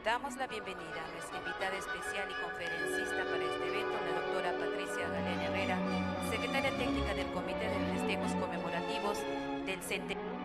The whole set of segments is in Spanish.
Damos la bienvenida a nuestra invitada especial y conferencista para este evento, la doctora Patricia Galeana Herrera, secretaria técnica del Comité de Festejos Conmemorativos del Centenario.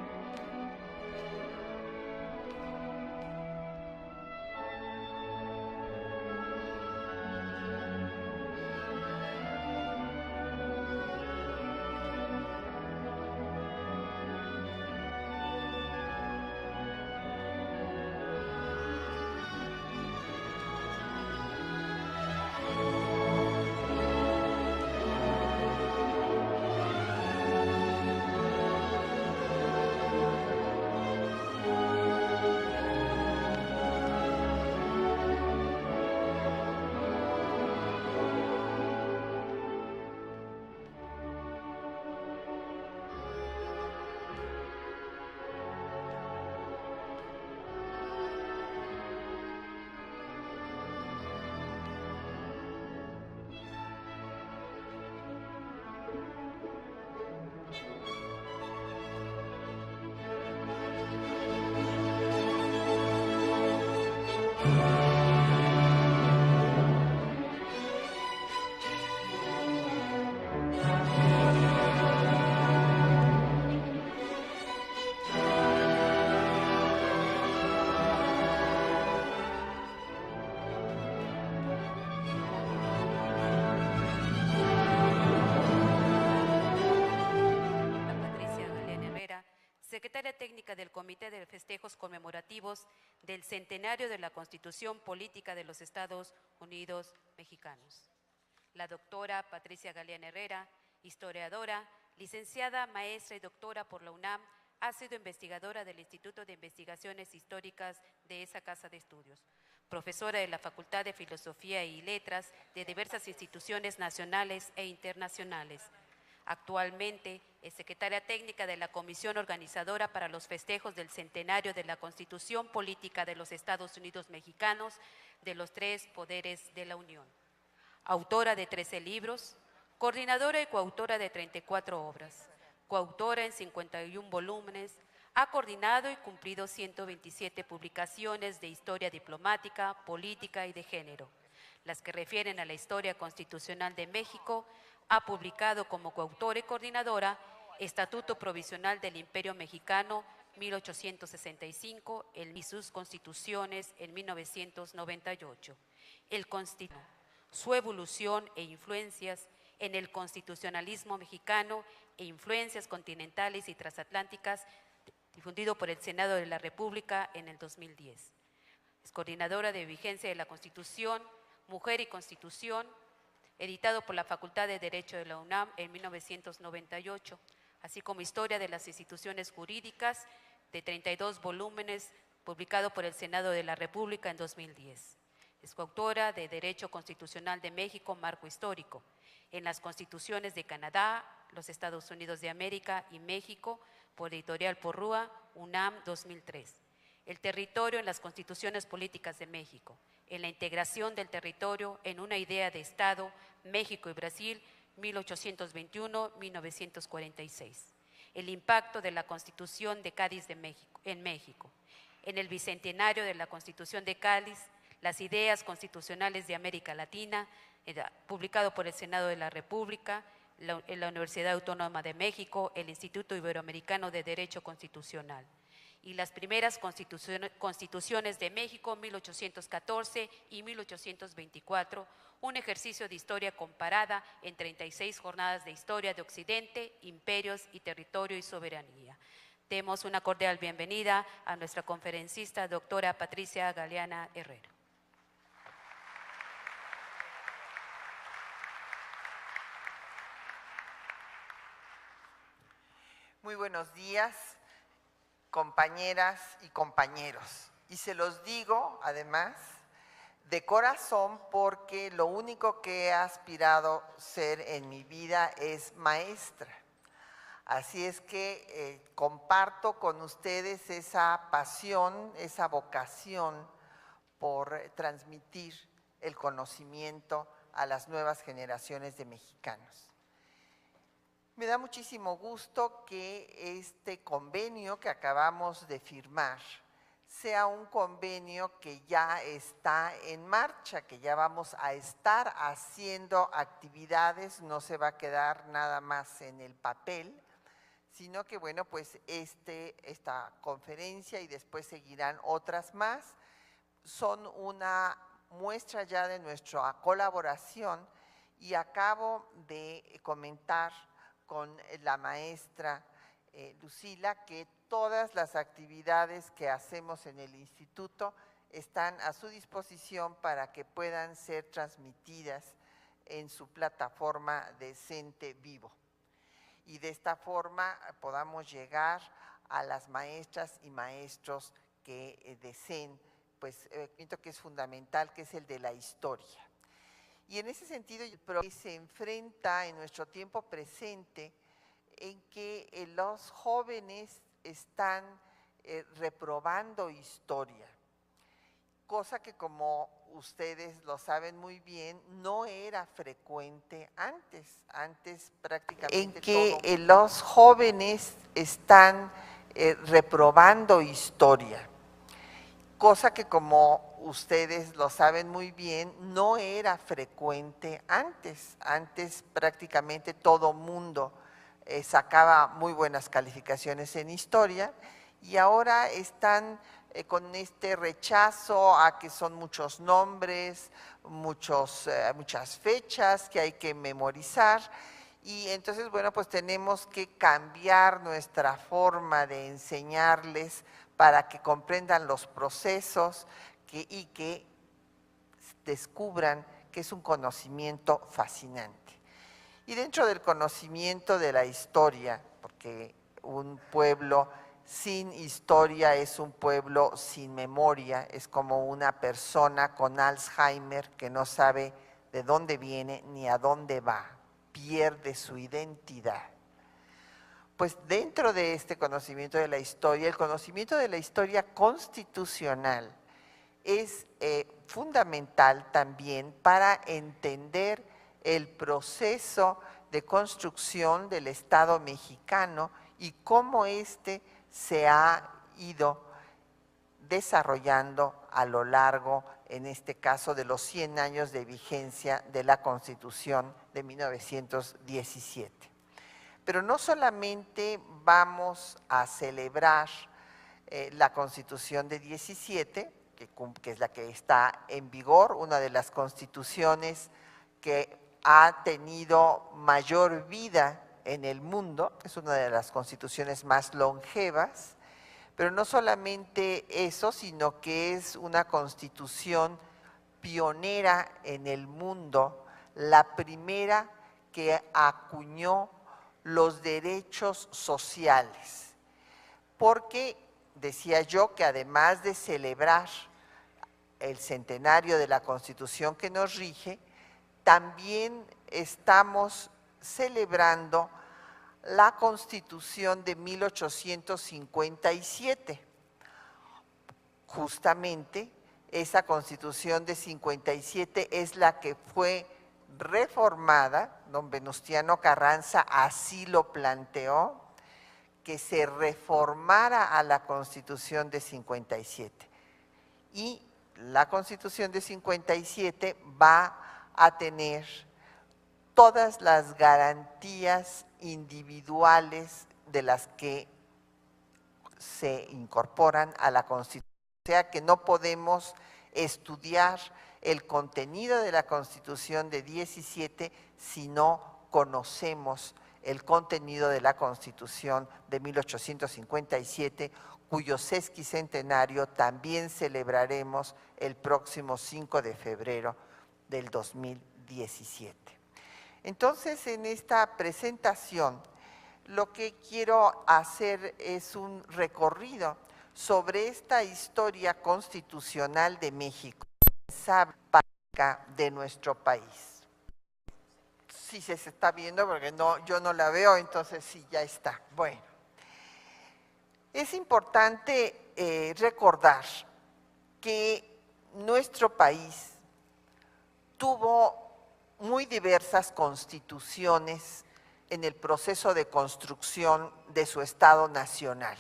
Secretaria técnica del Comité de Festejos Conmemorativos del Centenario de la Constitución Política de los Estados Unidos Mexicanos. La doctora Patricia Galeana Herrera, historiadora, licenciada, maestra y doctora por la UNAM, ha sido investigadora del Instituto de Investigaciones Históricas de esa casa de estudios, profesora de la Facultad de Filosofía y Letras de diversas instituciones nacionales e internacionales. Actualmente es secretaria técnica de la Comisión Organizadora para los Festejos del Centenario de la Constitución Política de los Estados Unidos Mexicanos de los tres poderes de la Unión. Autora de 13 libros, coordinadora y coautora de 34 obras, coautora en 51 volúmenes, ha coordinado y cumplido 127 publicaciones de historia diplomática, política y de género, las que refieren a la historia constitucional de México. Ha publicado como coautora y coordinadora Estatuto Provisional del Imperio Mexicano 1865 y sus constituciones en 1998, el Constitución, su evolución e influencias en el constitucionalismo mexicano e influencias continentales y transatlánticas, difundido por el Senado de la República en el 2010. Es coordinadora de vigencia de la Constitución, Mujer y Constitución, editado por la Facultad de Derecho de la UNAM en 1998, así como Historia de las Instituciones Jurídicas, de 32 volúmenes, publicado por el Senado de la República en 2010. Es coautora de Derecho Constitucional de México, Marco Histórico, en las Constituciones de Canadá, los Estados Unidos de América y México, por Editorial Porrúa, UNAM 2003. El territorio en las Constituciones Políticas de México, en la integración del territorio en una idea de Estado, México y Brasil, 1821-1946. El impacto de la Constitución de Cádiz de México, en México. En el bicentenario de la Constitución de Cádiz, las ideas constitucionales de América Latina, publicado por el Senado de la República, la Universidad Autónoma de México, el Instituto Iberoamericano de Derecho Constitucional. Y las primeras constituciones de México, 1814 y 1824, un ejercicio de historia comparada en 36 jornadas de historia de Occidente, imperios y territorio y soberanía. Demos una cordial bienvenida a nuestra conferencista, doctora Patricia Galeana Herrera. Muy buenos días, compañeras y compañeros. Y se los digo, además, de corazón, porque lo único que he aspirado ser en mi vida es maestra. Así es que comparto con ustedes esa pasión, esa vocación por transmitir el conocimiento a las nuevas generaciones de mexicanos. Me da muchísimo gusto que este convenio que acabamos de firmar sea un convenio que ya está en marcha, que ya vamos a estar haciendo actividades, no se va a quedar nada más en el papel, sino que, bueno, pues esta conferencia y después seguirán otras más, son una muestra ya de nuestra colaboración, y acabo de comentar con la maestra Lucila que todas las actividades que hacemos en el instituto están a su disposición para que puedan ser transmitidas en su plataforma de Cente Vivo. Y de esta forma podamos llegar a las maestras y maestros que deseen, pues siento que es fundamental, que es el de la historia. Y en ese sentido se enfrenta en nuestro tiempo presente en que los jóvenes están reprobando historia, cosa que, como ustedes lo saben muy bien, no era frecuente antes prácticamente. En que los jóvenes están reprobando historia, cosa que, como ustedes lo saben muy bien, no era frecuente antes. Antes prácticamente todo mundo sacaba muy buenas calificaciones en historia, y ahora están con este rechazo a que son muchos nombres, muchas fechas que hay que memorizar, y entonces, bueno, pues tenemos que cambiar nuestra forma de enseñarles para que comprendan los procesos y que descubran que es un conocimiento fascinante. Y dentro del conocimiento de la historia, porque un pueblo sin historia es un pueblo sin memoria, es como una persona con Alzheimer que no sabe de dónde viene ni a dónde va, pierde su identidad. Pues dentro de este conocimiento de la historia, el conocimiento de la historia constitucional es fundamental también para entender el proceso de construcción del Estado mexicano y cómo se ha ido desarrollando a lo largo, en este caso, de los 100 años de vigencia de la Constitución de 1917. Pero no solamente vamos a celebrar la Constitución de 17, que es la que está en vigor, una de las constituciones que ha tenido mayor vida en el mundo, es una de las constituciones más longevas, pero no solamente eso, sino que es una constitución pionera en el mundo, la primera que acuñó los derechos sociales, porque decía yo que además de celebrar el centenario de la Constitución que nos rige, también estamos celebrando la Constitución de 1857. Justamente esa Constitución de 57 es la que fue reformada, don Venustiano Carranza así lo planteó, que se reformara a la Constitución de 57. Y la Constitución de 57 va a tener todas las garantías individuales de las que se incorporan a la Constitución. O sea que no podemos estudiar el contenido de la Constitución de 17 si no conocemos el contenido de la Constitución de 1857, cuyo sesquicentenario también celebraremos el próximo 5 de febrero del 2017. Entonces, en esta presentación, lo que quiero hacer es un recorrido sobre esta historia constitucional de México, de nuestro país. Sí se está viendo porque yo no la veo, entonces sí, ya está. Bueno, es importante recordar que nuestro país tuvo muy diversas constituciones en el proceso de construcción de su Estado nacional.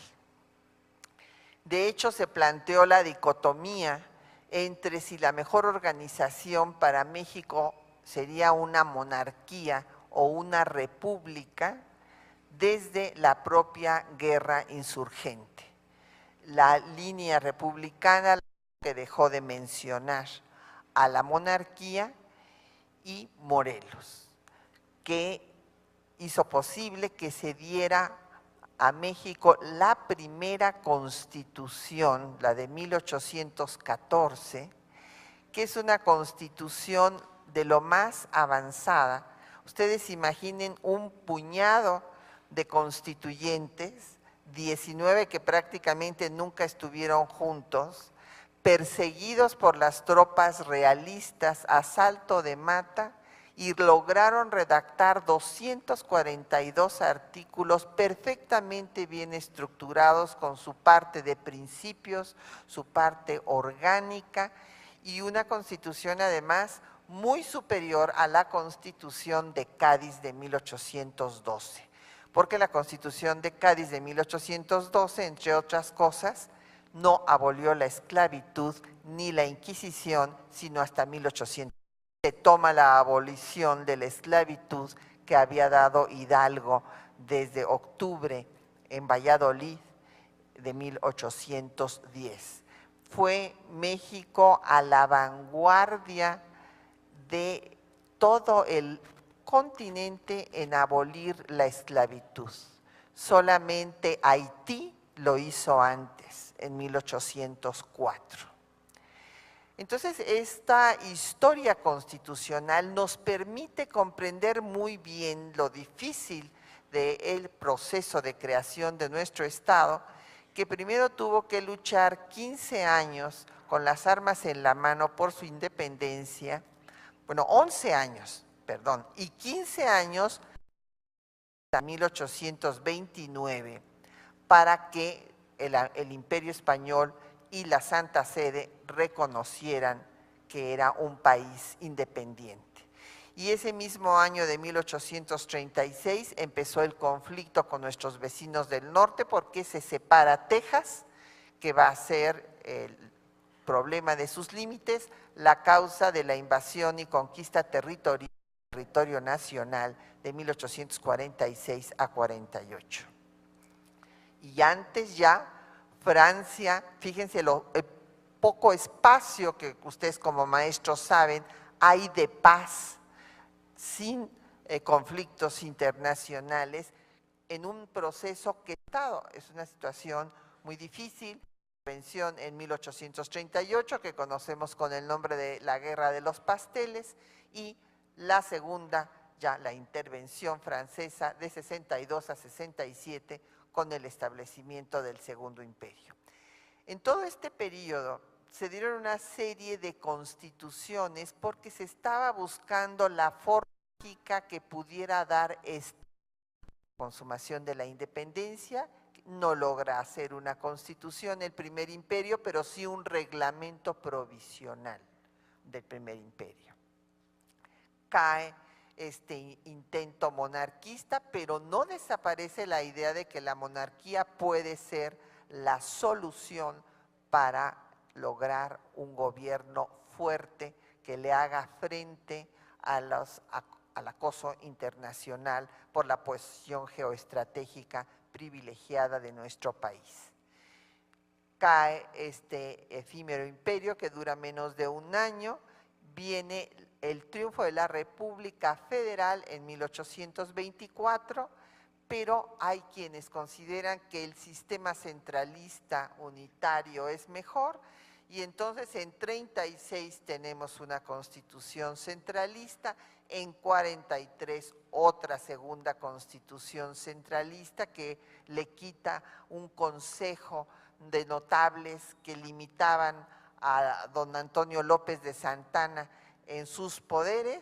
De hecho, se planteó la dicotomía entre si la mejor organización para México sería una monarquía o una república desde la propia guerra insurgente. La línea republicana que dejó de mencionar a la monarquía y Morelos, que hizo posible que se diera a México la primera constitución, la de 1814, que es una constitución de lo más avanzada. Ustedes imaginen un puñado de constituyentes, 19 que prácticamente nunca estuvieron juntos, perseguidos por las tropas realistas a salto de mata, y lograron redactar 242 artículos perfectamente bien estructurados con su parte de principios, su parte orgánica y una constitución además muy superior a la Constitución de Cádiz de 1812. Porque la Constitución de Cádiz de 1812, entre otras cosas, no abolió la esclavitud ni la Inquisición, sino hasta 1800. Se toma la abolición de la esclavitud que había dado Hidalgo desde octubre en Valladolid de 1810. Fue México a la vanguardia de todo el continente en abolir la esclavitud. Solamente Haití lo hizo antes, en 1804. Entonces, esta historia constitucional nos permite comprender muy bien lo difícil del proceso de creación de nuestro Estado, que primero tuvo que luchar 15 años con las armas en la mano por su independencia, bueno, 11 años, perdón, y 15 años hasta 1829 para que el Imperio Español y la Santa Sede reconocieran que era un país independiente. Y ese mismo año de 1836 empezó el conflicto con nuestros vecinos del norte porque se separa Texas, que va a ser el problema de sus límites, la causa de la invasión y conquista territorial del territorio nacional de 1846 a 48. Y antes ya Francia, fíjense el poco espacio que ustedes como maestros saben, hay de paz, sin conflictos internacionales, en un proceso que es una situación muy difícil. Intervención en 1838, que conocemos con el nombre de la Guerra de los Pasteles, y la segunda, ya la intervención francesa de 62 a 67, con el establecimiento del Segundo Imperio. En todo este periodo se dieron una serie de constituciones porque se estaba buscando la forma que pudiera dar esta consumación de la independencia. No logra hacer una constitución el Primer Imperio, pero sí un reglamento provisional del Primer Imperio. Cae este intento monarquista, pero no desaparece la idea de que la monarquía puede ser la solución para lograr un gobierno fuerte que le haga frente al acoso internacional por la posición geoestratégica privilegiada de nuestro país. Cae este efímero imperio que dura menos de un año, viene el triunfo de la República Federal en 1824, pero hay quienes consideran que el sistema centralista unitario es mejor, y entonces en 36 tenemos una constitución centralista, en 43 otra segunda constitución centralista que le quita un consejo de notables que limitaban a don Antonio López de Santana en sus poderes,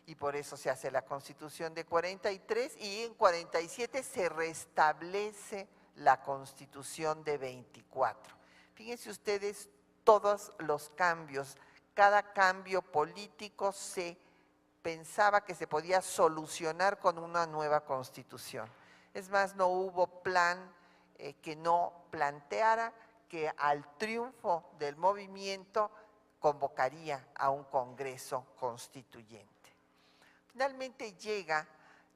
y por eso se hace la Constitución de 43, y en 47 se restablece la Constitución de 24. Fíjense ustedes todos los cambios, cada cambio político se pensaba que se podía solucionar con una nueva Constitución. Es más, no hubo plan que no planteara que al triunfo del movimiento convocaría a un Congreso Constituyente. Finalmente llega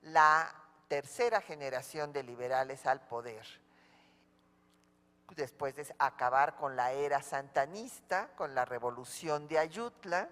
la tercera generación de liberales al poder, después de acabar con la era santanista, con la revolución de Ayutla.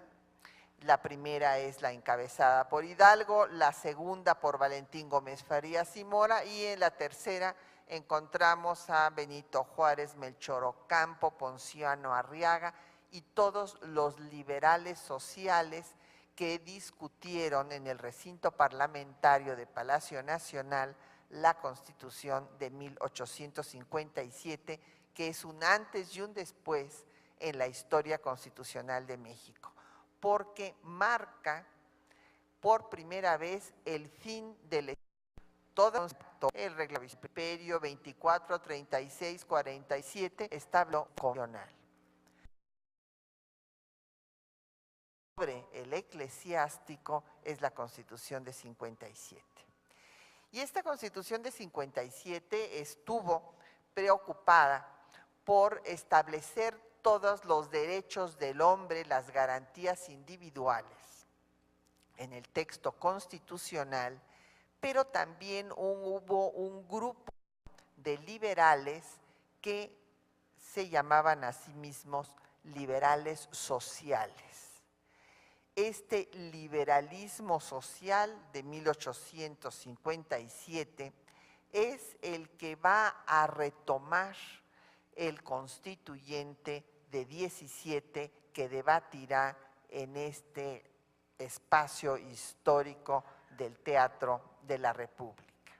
La primera es la encabezada por Hidalgo, la segunda por Valentín Gómez Farías y Mora, y en la tercera encontramos a Benito Juárez, Melchor Ocampo, Ponciano Arriaga y todos los liberales sociales que discutieron en el recinto parlamentario de Palacio Nacional la Constitución de 1857, que es un antes y un después en la historia constitucional de México, porque marca por primera vez el fin del todo el reglamento imperio 24, 36, 47 establo constitucional. Sobre el eclesiástico es la Constitución de 57. Y esta Constitución de 57 estuvo preocupada por establecer todos los derechos del hombre, las garantías individuales en el texto constitucional, pero también hubo un grupo de liberales que se llamaban a sí mismos liberales sociales. Este liberalismo social de 1857 es el que va a retomar el constituyente de 17 que debatirá en este espacio histórico del Teatro de la República.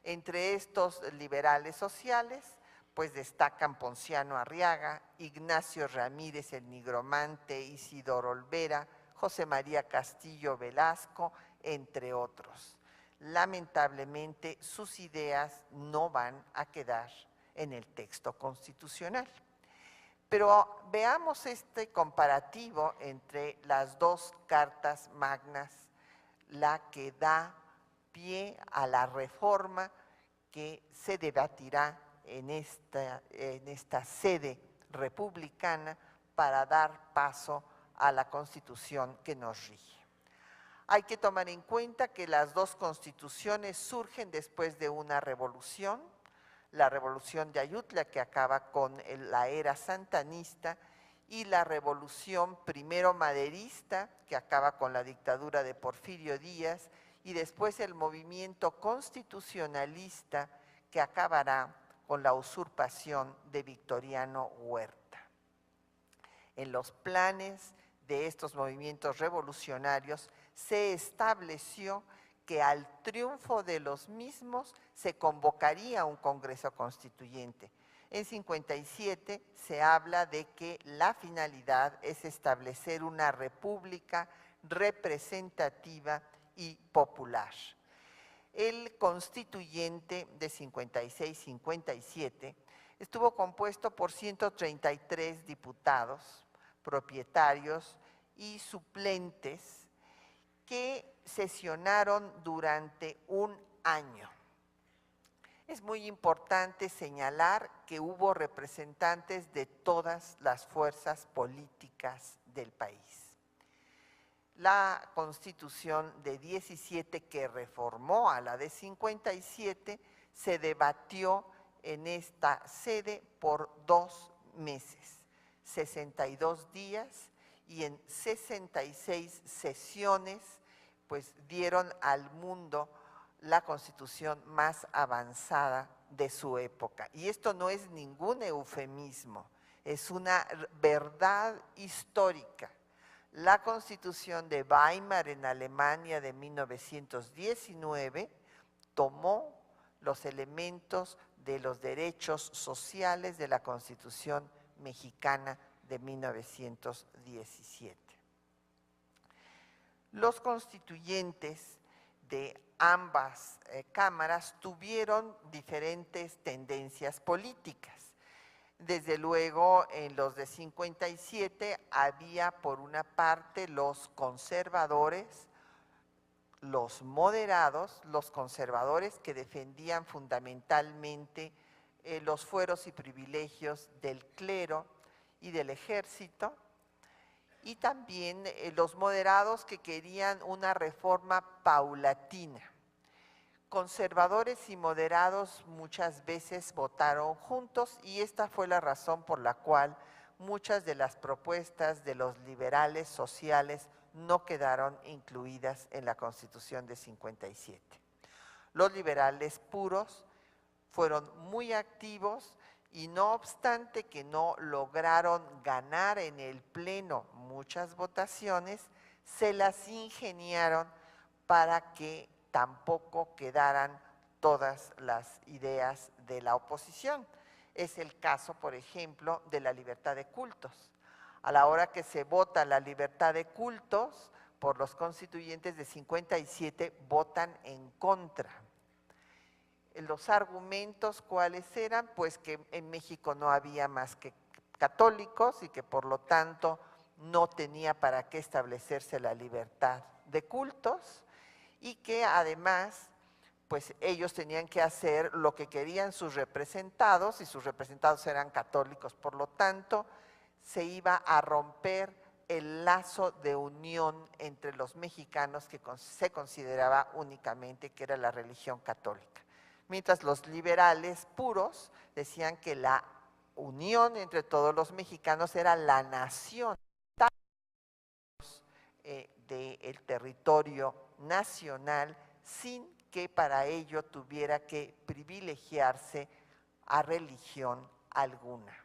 Entre estos liberales sociales, pues destacan Ponciano Arriaga, Ignacio Ramírez el Nigromante, Isidoro Olvera, José María Castillo Velasco, entre otros. Lamentablemente, sus ideas no van a quedar en el texto constitucional. Pero veamos este comparativo entre las dos cartas magnas, la que da pie a la reforma que se debatirá en esta sede republicana para dar paso a la Constitución que nos rige. Hay que tomar en cuenta que las dos constituciones surgen después de una revolución, la revolución de Ayutla, que acaba con la era santanista, y la revolución primero maderista, que acaba con la dictadura de Porfirio Díaz, y después el movimiento constitucionalista, que acabará con la usurpación de Victoriano Huerta. En los planes de estos movimientos revolucionarios se estableció que al triunfo de los mismos se convocaría un Congreso Constituyente. En 57 se habla de que la finalidad es establecer una república representativa y popular. El constituyente de 56-57 estuvo compuesto por 133 diputados, propietarios y suplentes que sesionaron durante un año. Es muy importante señalar que hubo representantes de todas las fuerzas políticas del país. La Constitución de 17, que reformó a la de 57, se debatió en esta sede por 2 meses, 62 días, y en 66 sesiones, pues dieron al mundo la Constitución más avanzada de su época. Y esto no es ningún eufemismo, es una verdad histórica. La Constitución de Weimar en Alemania de 1919 tomó los elementos de los derechos sociales de la Constitución mexicana de 1917. Los constituyentes de ambas cámaras tuvieron diferentes tendencias políticas. Desde luego, en los de 57 había por una parte los conservadores, los moderados, los conservadores que defendían fundamentalmente los fueros y privilegios del clero y del ejército, y también los moderados que querían una reforma paulatina. Conservadores y moderados muchas veces votaron juntos y esta fue la razón por la cual muchas de las propuestas de los liberales sociales no quedaron incluidas en la Constitución de 57. Los liberales puros fueron muy activos y no obstante que no lograron ganar en el Pleno muchas votaciones, se las ingeniaron para que tampoco quedaran todas las ideas de la oposición. Es el caso, por ejemplo, de la libertad de cultos. A la hora que se vota la libertad de cultos, por los constituyentes de 57 votan en contra. Los argumentos, ¿cuáles eran? Pues que en México no había más que católicos y que por lo tanto no tenía para qué establecerse la libertad de cultos y que además pues ellos tenían que hacer lo que querían sus representados y sus representados eran católicos, por lo tanto se iba a romper el lazo de unión entre los mexicanos que se consideraba únicamente que era la religión católica. Mientras los liberales puros decían que la unión entre todos los mexicanos era la nación del territorio nacional sin que para ello tuviera que privilegiarse a religión alguna.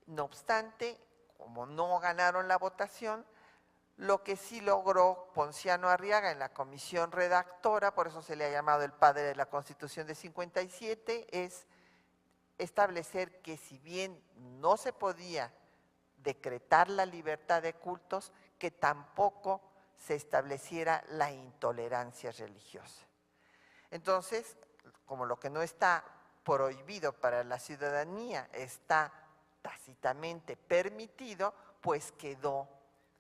No obstante, como no ganaron la votación, lo que sí logró Ponciano Arriaga en la comisión redactora, por eso se le ha llamado el padre de la Constitución de 57, es establecer que si bien no se podía decretar la libertad de cultos, que tampoco se estableciera la intolerancia religiosa. Entonces, como lo que no está prohibido para la ciudadanía está tácitamente permitido, pues quedó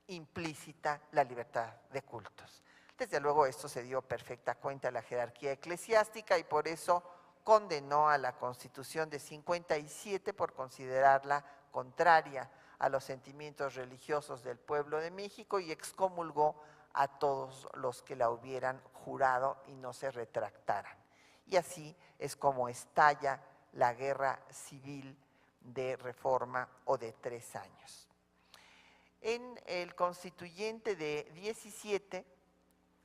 implícita la libertad de cultos. Desde luego esto se dio perfecta cuenta a la jerarquía eclesiástica y por eso condenó a la Constitución de 57 por considerarla contraria a los sentimientos religiosos del pueblo de México y excomulgó a todos los que la hubieran jurado y no se retractaran. Y así es como estalla la guerra civil de reforma o de 3 años. En el constituyente de 17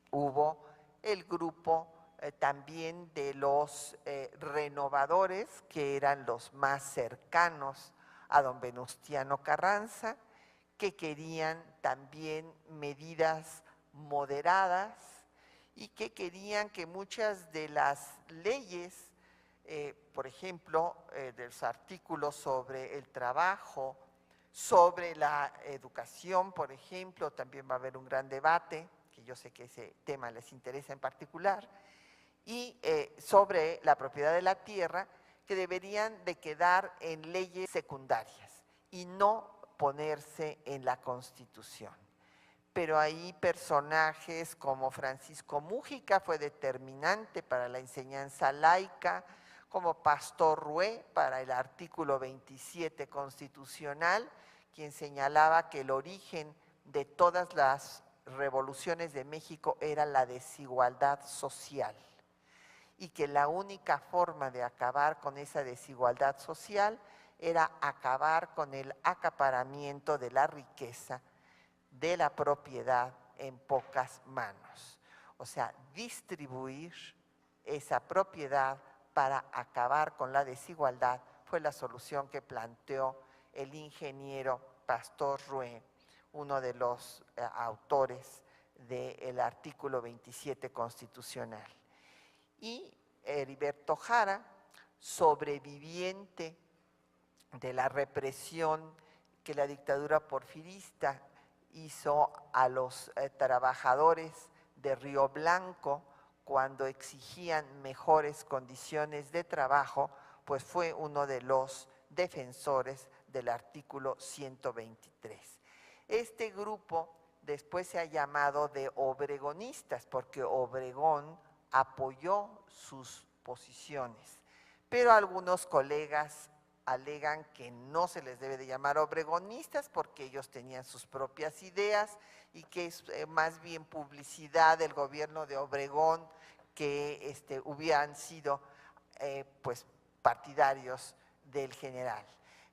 hubo el grupo también de los renovadores, que eran los más cercanos a don Venustiano Carranza, que querían también medidas moderadas y que querían que muchas de las leyes, por ejemplo, de los artículos sobre el trabajo, sobre la educación, por ejemplo, también va a haber un gran debate, que yo sé que ese tema les interesa en particular, y sobre la propiedad de la tierra, que deberían de quedar en leyes secundarias y no ponerse en la Constitución. Pero ahí personajes como Francisco Mújica fue determinante para la enseñanza laica, como Pastor Rué para el artículo 27 constitucional, quien señalaba que el origen de todas las revoluciones de México era la desigualdad social y que la única forma de acabar con esa desigualdad social era acabar con el acaparamiento de la riqueza, de la propiedad en pocas manos. O sea, distribuir esa propiedad para acabar con la desigualdad fue la solución que planteó el ingeniero Pastor Rué, uno de los autores del artículo 27 constitucional. Y Heriberto Jara, sobreviviente de la represión que la dictadura porfirista hizo a los trabajadores de Río Blanco cuando exigían mejores condiciones de trabajo, pues fue uno de los defensores del artículo 123. Este grupo después se ha llamado de obregonistas, porque Obregón apoyó sus posiciones, pero algunos colegas alegan que no se les debe de llamar obregonistas porque ellos tenían sus propias ideas y que es más bien publicidad del gobierno de Obregón que hubieran sido pues partidarios del general.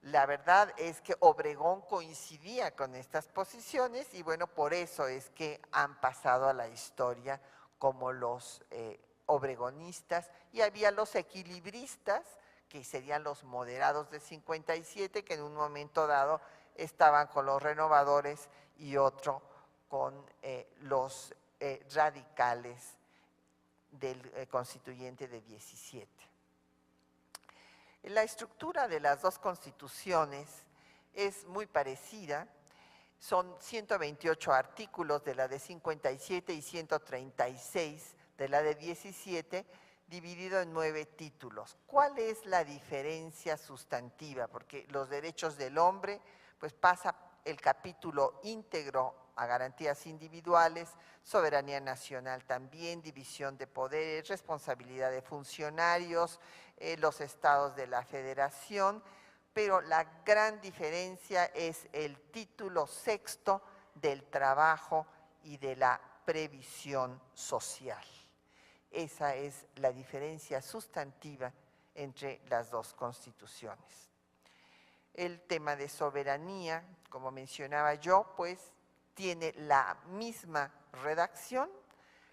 La verdad es que Obregón coincidía con estas posiciones y bueno, por eso es que han pasado a la historia como los obregonistas, y había los equilibristas, que serían los moderados de 57, que en un momento dado estaban con los renovadores y otro con los radicales del constituyente de 17. La estructura de las dos constituciones es muy parecida. Son 128 artículos de la de 57 y 136 de la de 17, dividido en 9 títulos. ¿Cuál es la diferencia sustantiva? Porque los derechos del hombre, pues pasa el capítulo íntegro a garantías individuales, soberanía nacional también, división de poderes, responsabilidad de funcionarios, los estados de la federación, pero la gran diferencia es el título sexto del trabajo y de la previsión social. Esa es la diferencia sustantiva entre las dos constituciones. El tema de soberanía, como mencionaba yo, pues tiene la misma redacción.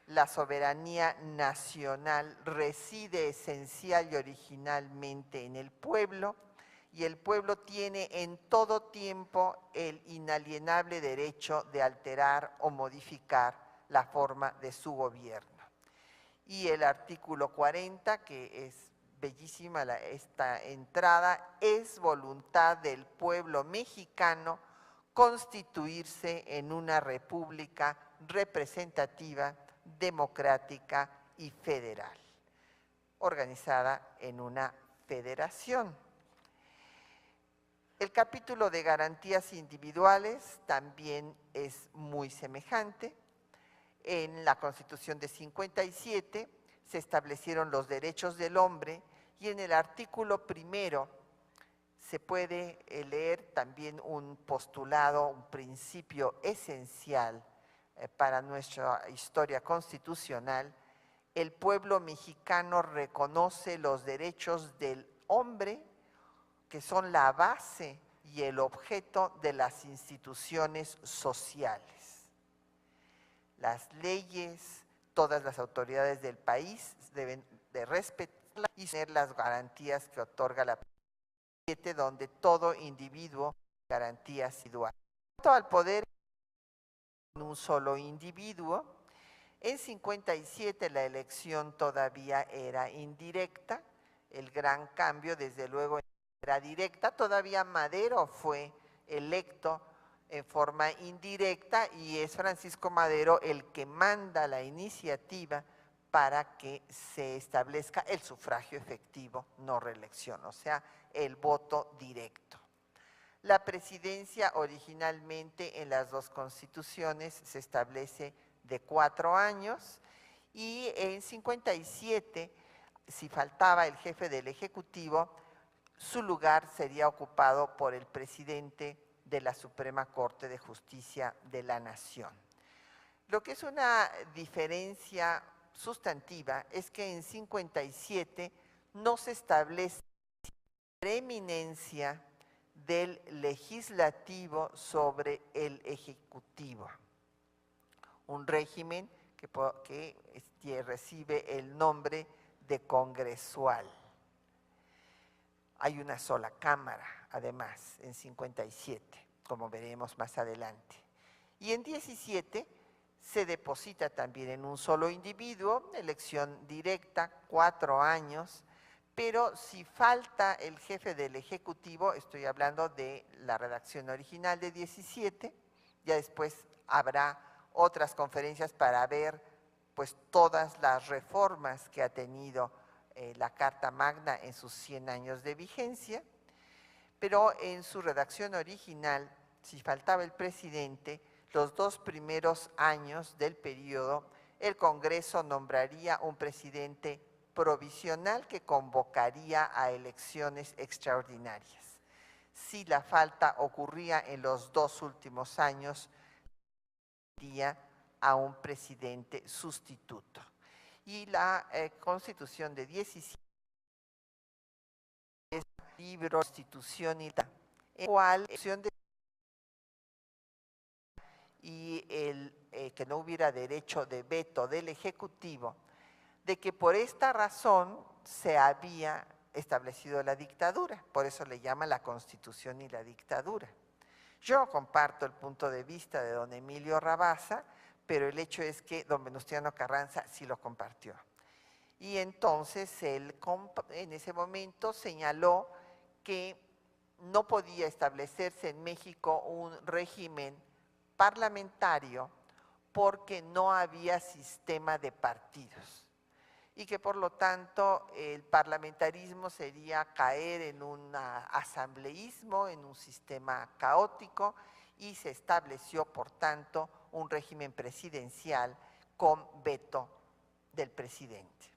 La soberanía nacional reside esencial y originalmente en el pueblo, y el pueblo tiene en todo tiempo el inalienable derecho de alterar o modificar la forma de su gobierno. Y el artículo 40, que es bellísima esta entrada, es voluntad del pueblo mexicano constituirse en una república representativa, democrática y federal, organizada en una federación. El capítulo de garantías individuales también es muy semejante. En la Constitución de 57 se establecieron los derechos del hombre y en el artículo primero se puede leer también un postulado, un principio esencial para nuestra historia constitucional. El pueblo mexicano reconoce los derechos del hombre, que son la base y el objeto de las instituciones sociales. Las leyes, todas las autoridades del país deben de respetarlas y tener las garantías que otorga la Constitución, donde todo individuo tiene garantías individuales. En cuanto al poder en un solo individuo, en 57 la elección todavía era indirecta. El gran cambio, desde luego, era directa. Todavía Madero fue electo en forma indirecta y es Francisco Madero el que manda la iniciativa para que se establezca el sufragio efectivo, no reelección, o sea, el voto directo. La presidencia originalmente en las dos constituciones se establece de 4 años y en 57, si faltaba el jefe del Ejecutivo, su lugar sería ocupado por el presidente de la Suprema Corte de Justicia de la Nación. Lo que es una diferencia sustantiva es que en 57 no se establece la preeminencia del legislativo sobre el ejecutivo, un régimen que recibe el nombre de congresual. Hay una sola cámara, además, en 57, como veremos más adelante. Y en 17 se deposita también en un solo individuo, elección directa, 4 años, pero si falta el jefe del Ejecutivo, estoy hablando de la redacción original de 17, ya después habrá otras conferencias para ver pues todas las reformas que ha tenido la Carta Magna en sus 100 años de vigencia, pero en su redacción original, si faltaba el presidente, los 2 primeros años del periodo, el Congreso nombraría un presidente provisional que convocaría a elecciones extraordinarias. Si la falta ocurría en los 2 últimos años, a un presidente sustituto. Y la Constitución de 17 es el libro Constitución y la cual y que no hubiera derecho de veto del Ejecutivo, de que por esta razón se había establecido la dictadura, por eso le llama la Constitución y la dictadura. Yo comparto el punto de vista de don Emilio Rabasa, pero el hecho es que don Venustiano Carranza sí lo compartió. Y entonces él en ese momento señaló que no podía establecerse en México un régimen parlamentario porque no había sistema de partidos y que por lo tanto el parlamentarismo sería caer en un asambleísmo, en un sistema caótico, y se estableció por tanto un régimen presidencial con veto del presidente.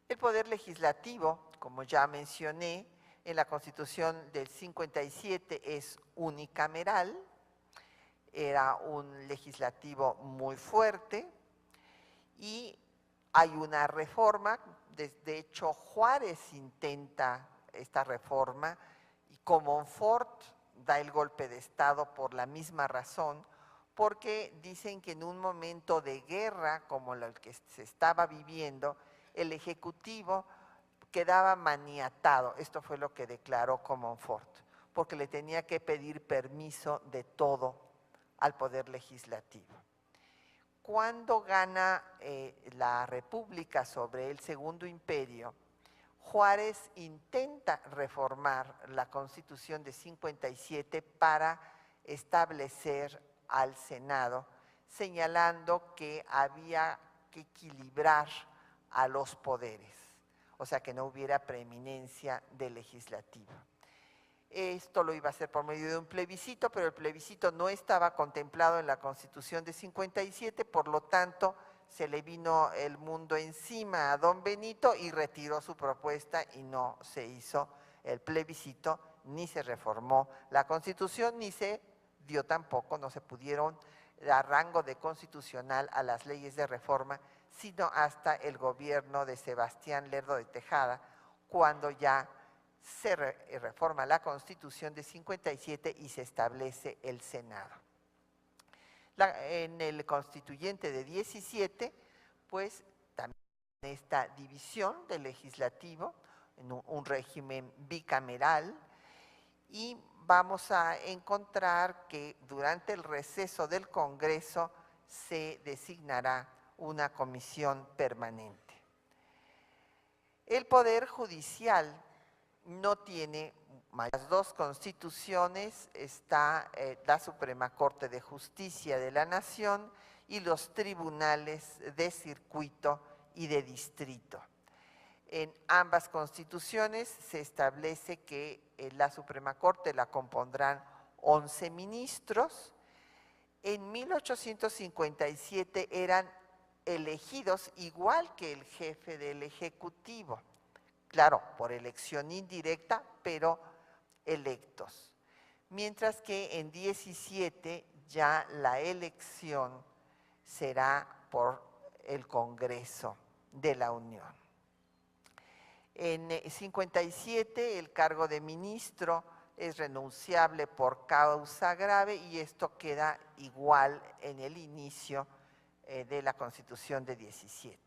El poder legislativo, como ya mencioné, en la Constitución del 57 es unicameral, era un legislativo muy fuerte y hay una reforma, de hecho Juárez intenta esta reforma y Comonfort da el golpe de Estado por la misma razón, porque dicen que en un momento de guerra como el que se estaba viviendo, el Ejecutivo quedaba maniatado, esto fue lo que declaró Comonfort, porque le tenía que pedir permiso de todo al Poder Legislativo. Cuando gana la República sobre el Segundo Imperio, Juárez intenta reformar la Constitución de 57 para establecer al Senado, señalando que había que equilibrar a los poderes, o sea, que no hubiera preeminencia del legislativo. Esto lo iba a hacer por medio de un plebiscito, pero el plebiscito no estaba contemplado en la Constitución de 57, por lo tanto, se le vino el mundo encima a don Benito y retiró su propuesta y no se hizo el plebiscito, ni se reformó la Constitución, ni se dio tampoco, no se pudieron dar rango de constitucional a las leyes de reforma, sino hasta el gobierno de Sebastián Lerdo de Tejada, cuando ya se reforma la Constitución de 57 y se establece el Senado. En el Constituyente de 17, pues también esta división del legislativo, en un régimen bicameral, y vamos a encontrar que durante el receso del Congreso se designará una comisión permanente. El Poder Judicial no tiene las 2 constituciones, está la Suprema Corte de Justicia de la Nación y los tribunales de circuito y de distrito. En ambas constituciones se establece que la Suprema Corte la compondrán 11 ministros. En 1857 eran elegidos igual que el jefe del Ejecutivo. Claro, por elección indirecta, pero electos. Mientras que en 17 ya la elección será por el Congreso de la Unión. En 57 el cargo de ministro es renunciable por causa grave y esto queda igual en el inicio de la Constitución de 17.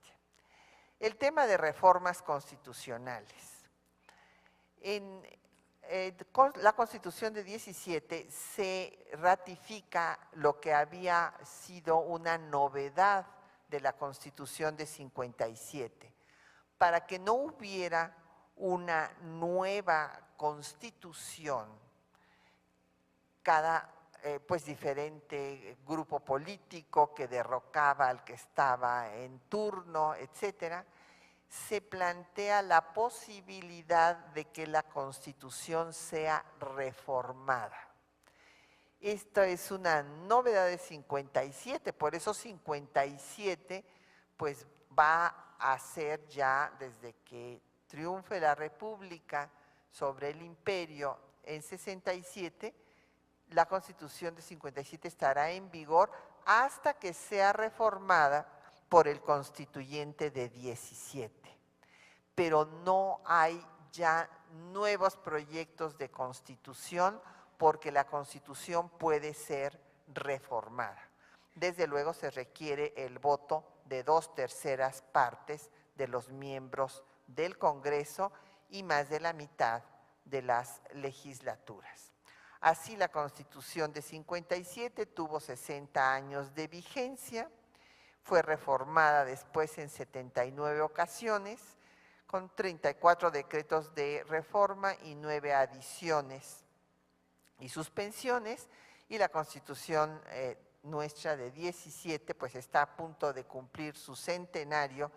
El tema de reformas constitucionales. En la Constitución de 17 se ratifica lo que había sido una novedad de la Constitución de 57, para que no hubiera una nueva Constitución, cada pues diferente grupo político que derrocaba al que estaba en turno, etcétera, se plantea la posibilidad de que la Constitución sea reformada. Esta es una novedad de 57, por eso 57 pues va a ser ya desde que triunfe la República sobre el Imperio en 67, la Constitución de 57 estará en vigor hasta que sea reformada por el Constituyente de 17. Pero no hay ya nuevos proyectos de Constitución porque la Constitución puede ser reformada. Desde luego se requiere el voto de 2/3 partes de los miembros del Congreso y más de la mitad de las legislaturas. Así, la Constitución de 57 tuvo 60 años de vigencia, fue reformada después en 79 ocasiones, con 34 decretos de reforma y 9 adiciones y suspensiones, y la Constitución nuestra de 17 pues está a punto de cumplir su centenario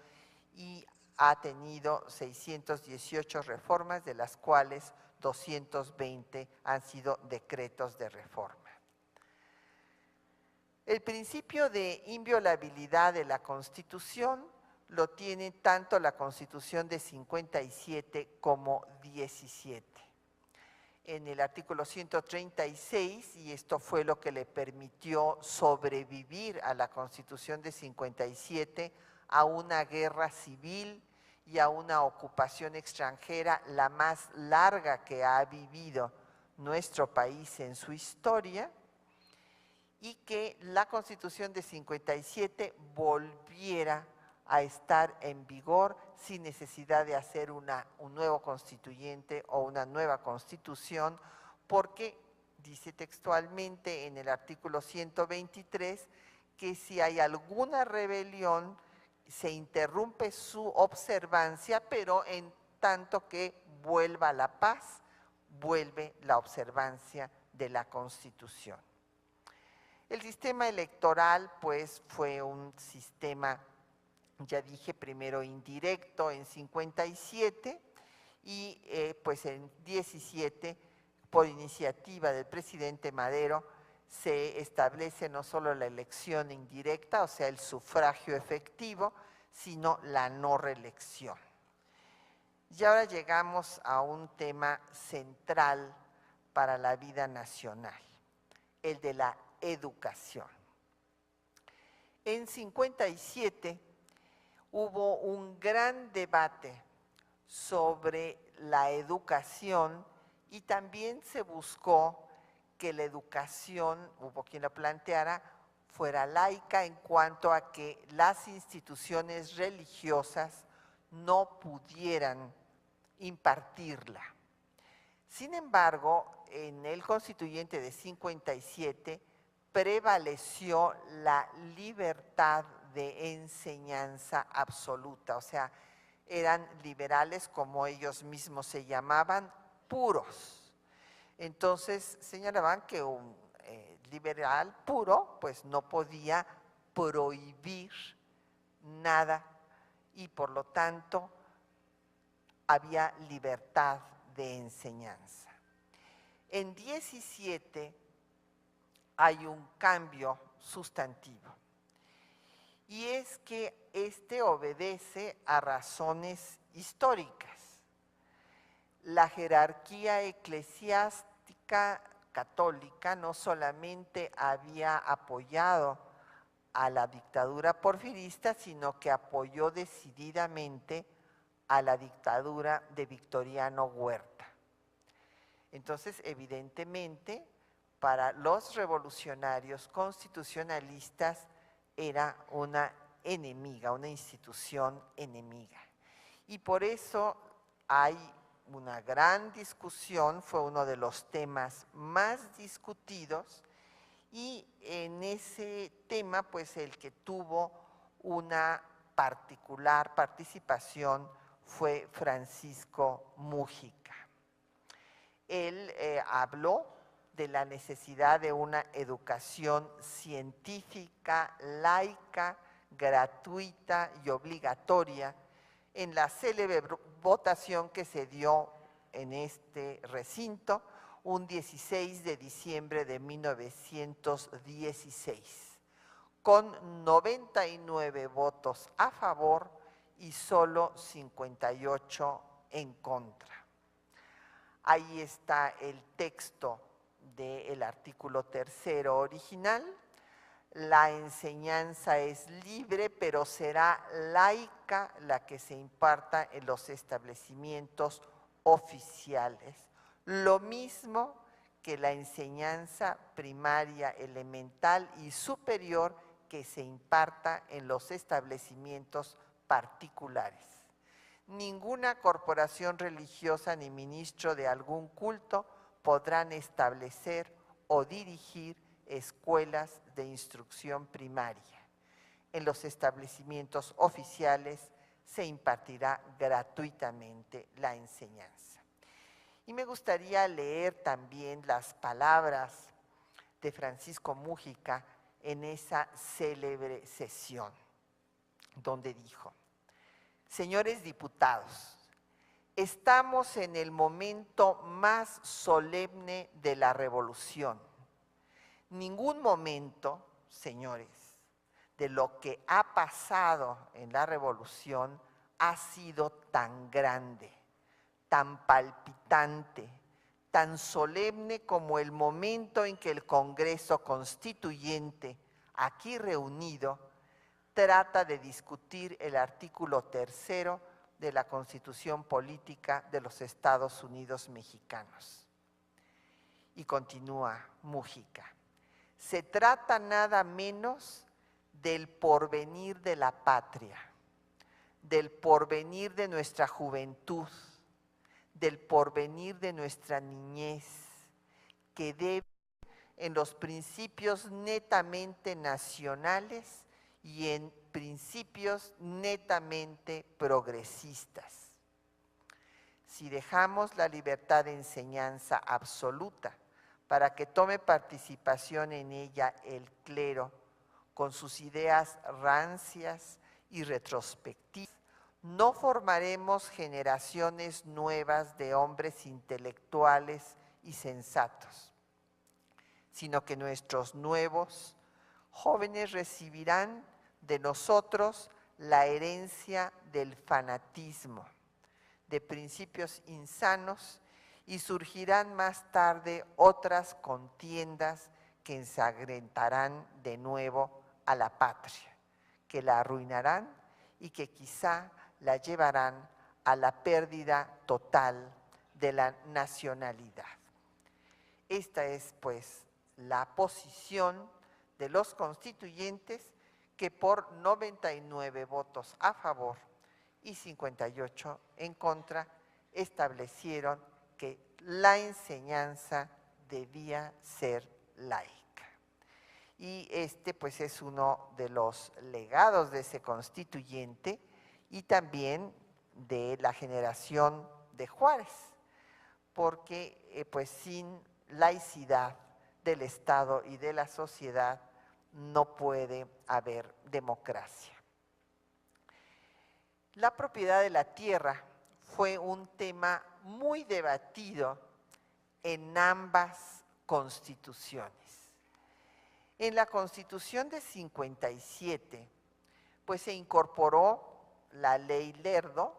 y ha tenido 618 reformas, de las cuales 220 han sido decretos de reforma. El principio de inviolabilidad de la Constitución lo tiene tanto la Constitución de 57 como 17. En el artículo 136, y esto fue lo que le permitió sobrevivir a la Constitución de 57, a una guerra civil y a una ocupación extranjera, la más larga que ha vivido nuestro país en su historia, y que la Constitución de 57 volviera a estar en vigor sin necesidad de hacer un nuevo constituyente o una nueva constitución, porque dice textualmente en el artículo 123 que si hay alguna rebelión se interrumpe su observancia, pero en tanto que vuelva la paz, vuelve la observancia de la Constitución. El sistema electoral pues fue un sistema, ya dije, primero indirecto en 57 y pues en 17, por iniciativa del presidente Madero, se establece no solo la elección indirecta, o sea, el sufragio efectivo, sino la no reelección. Y ahora llegamos a un tema central para la vida nacional, el de la educación. En 57 hubo un gran debate sobre la educación y también se buscó que la educación, hubo quien la planteara, fuera laica en cuanto a que las instituciones religiosas no pudieran impartirla. Sin embargo, en el Constituyente de 57 prevaleció la libertad de enseñanza absoluta, o sea, eran liberales, como ellos mismos se llamaban, puros. Entonces señalaban que un liberal puro pues no podía prohibir nada y por lo tanto había libertad de enseñanza. En 17 hay un cambio sustantivo y es que este obedece a razones históricas. La jerarquía eclesiástica católica no solamente había apoyado a la dictadura porfirista, sino que apoyó decididamente a la dictadura de Victoriano Huerta. Entonces, evidentemente, para los revolucionarios constitucionalistas era una enemiga, una institución enemiga. Y por eso hay una gran discusión, fue uno de los temas más discutidos, y en ese tema, pues el que tuvo una particular participación fue Francisco Múgica. Él habló de la necesidad de una educación científica, laica, gratuita y obligatoria en la célebre votación que se dio en este recinto un 16 de diciembre de 1916, con 99 votos a favor y solo 58 en contra. Ahí está el texto del artículo 3 original. La enseñanza es libre, pero será laica la que se imparta en los establecimientos oficiales. Lo mismo que la enseñanza primaria, elemental y superior que se imparta en los establecimientos particulares. Ninguna corporación religiosa ni ministro de algún culto podrán establecer o dirigir escuelas de instrucción primaria. En los establecimientos oficiales se impartirá gratuitamente la enseñanza. Y me gustaría leer también las palabras de Francisco Múgica en esa célebre sesión, donde dijo: señores diputados, estamos en el momento más solemne de la revolución. Ningún momento, señores, de lo que ha pasado en la revolución ha sido tan grande, tan palpitante, tan solemne como el momento en que el Congreso Constituyente, aquí reunido, trata de discutir el artículo 3 de la Constitución Política de los Estados Unidos Mexicanos. Y continúa Múgica: se trata nada menos del porvenir de la patria, del porvenir de nuestra juventud, del porvenir de nuestra niñez, que debe en los principios netamente nacionales y en principios netamente progresistas. Si dejamos la libertad de enseñanza absoluta para que tome participación en ella el clero con sus ideas rancias y retrospectivas, no formaremos generaciones nuevas de hombres intelectuales y sensatos, sino que nuestros nuevos jóvenes recibirán de nosotros la herencia del fanatismo, de principios insanos, y surgirán más tarde otras contiendas que ensangrentarán de nuevo a la patria, que la arruinarán y que quizá la llevarán a la pérdida total de la nacionalidad. Esta es, pues, la posición de los constituyentes, que por 99 votos a favor y 58 en contra establecieron que la enseñanza debía ser laica. Y este, pues, es uno de los legados de ese constituyente y también de la generación de Juárez, porque pues sin laicidad del Estado y de la sociedad no puede haber democracia. La propiedad de la tierra fue un tema muy debatido en ambas constituciones. En la Constitución de 57, pues se incorporó la Ley Lerdo,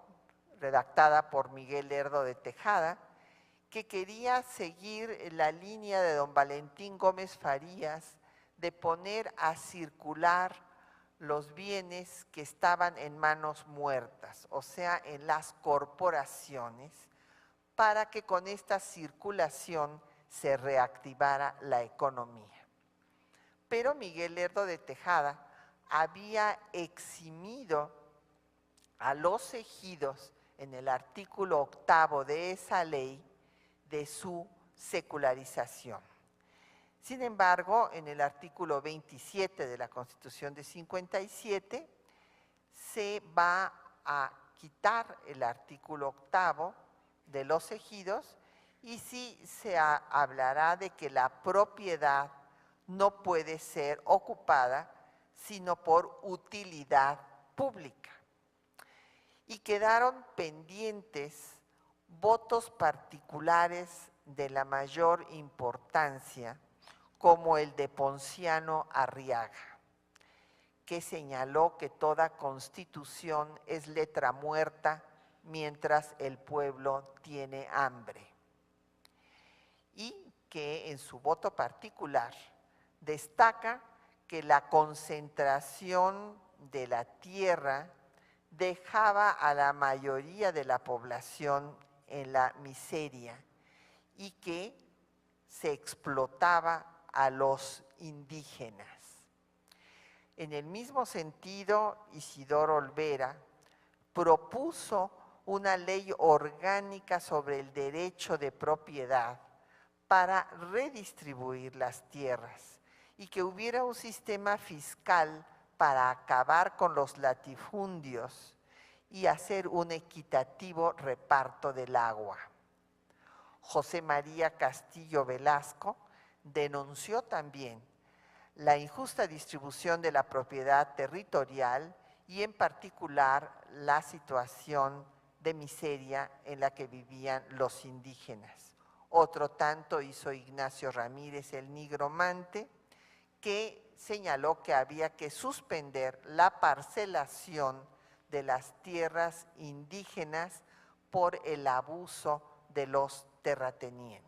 redactada por Miguel Lerdo de Tejada, que quería seguir la línea de don Valentín Gómez Farías de poner a circular los bienes que estaban en manos muertas, o sea, en las corporaciones, para que con esta circulación se reactivara la economía. Pero Miguel Lerdo de Tejada había eximido a los ejidos en el artículo 8 de esa ley de su secularización. Sin embargo, en el artículo 27 de la Constitución de 57 se va a quitar el artículo 8 de los ejidos y sí se hablará de que la propiedad no puede ser ocupada sino por utilidad pública. Y quedaron pendientes votos particulares de la mayor importancia, como el de Ponciano Arriaga, que señaló que toda constitución es letra muerta mientras el pueblo tiene hambre. Y que en su voto particular destaca que la concentración de la tierra dejaba a la mayoría de la población en la miseria y que se explotaba a los indígenas. En el mismo sentido, Isidoro Olvera propuso una ley orgánica sobre el derecho de propiedad para redistribuir las tierras y que hubiera un sistema fiscal para acabar con los latifundios y hacer un equitativo reparto del agua. José María Castillo Velasco denunció también la injusta distribución de la propiedad territorial y en particular la situación de miseria en la que vivían los indígenas. Otro tanto hizo Ignacio Ramírez el Nigromante, que señaló que había que suspender la parcelación de las tierras indígenas por el abuso de los terratenientes.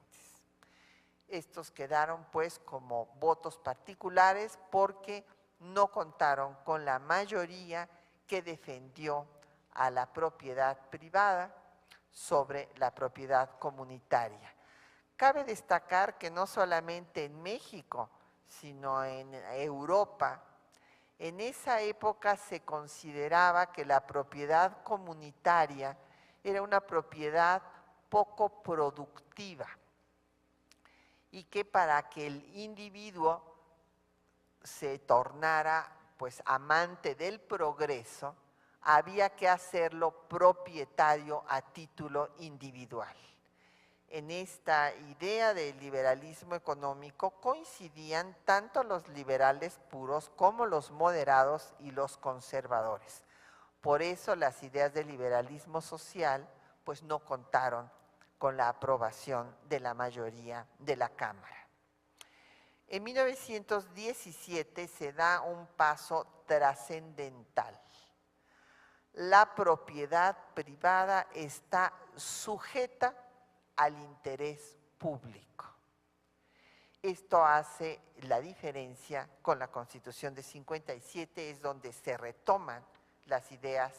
Estos quedaron pues como votos particulares porque no contaron con la mayoría que defendió a la propiedad privada sobre la propiedad comunitaria. Cabe destacar que no solamente en México, sino en Europa, en esa época se consideraba que la propiedad comunitaria era una propiedad poco productiva y que para que el individuo se tornara pues amante del progreso, había que hacerlo propietario a título individual. En esta idea del liberalismo económico coincidían tanto los liberales puros como los moderados y los conservadores. Por eso las ideas del liberalismo social pues no contaron con la aprobación de la mayoría de la Cámara. En 1917 se da un paso trascendental. La propiedad privada está sujeta al interés público. Esto hace la diferencia con la Constitución de 57, es donde se retoman las ideas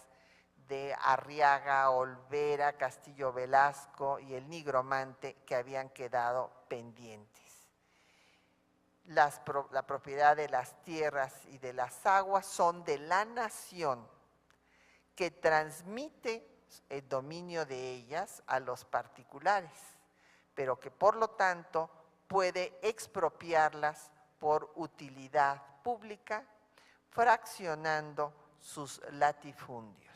de Arriaga, Olvera, Castillo Velasco y el Nigromante que habían quedado pendientes. La propiedad de las tierras y de las aguas son de la nación, que transmite el dominio de ellas a los particulares, pero que por lo tanto puede expropiarlas por utilidad pública, fraccionando sus latifundios